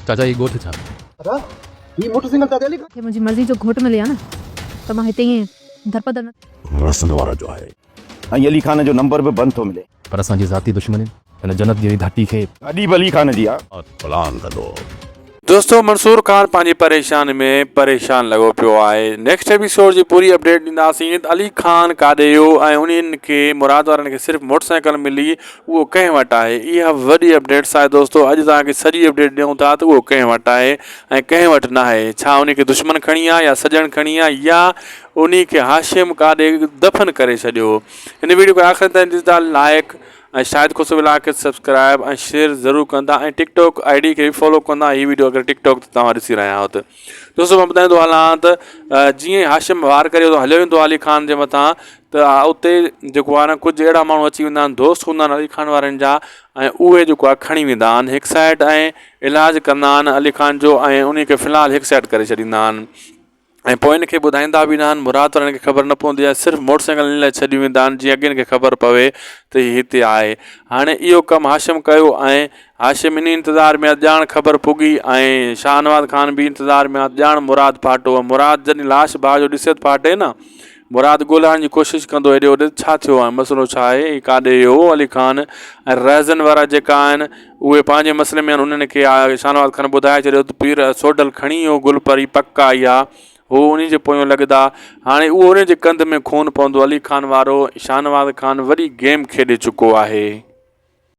चाचा ये ॻोठ छा? ही मोटरसाइकिल चाचा अली खे मुंहिंजी मर्ज़ी जो घोट मिले आहे न त मां हिते ईअं दरपदर न रसंद वारा जो आहे ऐं अली खान जो नंबर बि बंदि थो मिले। पर असांजी ज़ाती दुश्मनी हिन जनत जी घाटी खे गाॾी बि अली खान जी आहे। प्लान कंदो। दोस्तों मंसूर खान पंहिंजी परेशानी में परेशान लॻो पियो आहे। नेक्स्ट एपिसोड जी पूरी अपडेट ॾींदासीं। अली खान काॾे वियो ऐं उन्हनि खे मुराद वारनि खे सिर्फ़ु मोटरसाइकिल मिली, उहो कंहिं वटि आहे। इहा वॾी अपडेट्स आहे दोस्तों। अॼु तव्हांखे सॼी अपडेट ॾियूं था त उहो कंहिं वटि आहे ऐं कंहिं वटि न आहे। छा उन खे दुश्मन खणी आहे या सजण खणी आहे या उन खे हाशिम काॾे दफ़न करे छॾियो। हिन वीडियो खे आख़िर ताईं ॾिसंदा लाइक ऐं शायदि ख़ुशि विला खे सब्सक्राइब ऐं शेयर ज़रूरु कंदा ऐं टिकटॉक ID खे बि फॉलो कंदा। हीअ वीडियो अगरि टिकटॉक ते तव्हां ॾिसी रहिया आहियो त दोस्तों मां ॿुधाईंदो हलां त जीअं हाशिम वार करे हलियो वेंदो अली खान जे मथां त उते जेको आहे न कुझु अहिड़ा माण्हू अची वेंदा आहिनि, दोस्त हूंदा आहिनि अली खान वारनि जा, ऐं उहे जेको आहे खणी वेंदा आहिनि हिकु साइड ऐं इलाजु कंदा आहिनि अली खान जो ऐं उन खे फ़िलहालु हिकु साइड करे छॾींदा आहिनि ऐं पोइ हिन खे ॿुधाईंदा बि न आहिनि। मुराद वारनि खे ख़बर न पवंदी आहे, सिर्फ़ु मोटरसाइकिल हिन लाइ छॾी वेंदा आहिनि जीअं अॻियां खे ख़बर पवे त हीअ हिते आहे। हाणे इहो कमु हाशिम कयो ऐं हाशिम इन इंतज़ार में ॼाण ख़बर पुगी ऐं शाहनवाज़ खान बि इंतज़ार में ॼाण मुराद फाटो। मुराद जॾहिं लाश भाउ जो ॾिसे फाटे न, मुराद ॻोल्हण जी कोशिशि कंदो हेॾे होॾे छा थियो आहे, मसइलो छा आहे, काॾे वियो अली खान। ऐं रहज़न वारा जेका आहिनि उहे पंहिंजे मसइले में आहिनि। उन्हनि खे शाहनवाज़ खान ॿुधाए छॾियो त पीर सोडल खणी वियो गुल परी पका आई आहे, हू उन जे पोयों लॻंदा। हाणे उहो उन जे कंध में खून पवंदो। अली खान वारो शाहनवाज़ खान वॾी गेम खेॾे चुको आहे।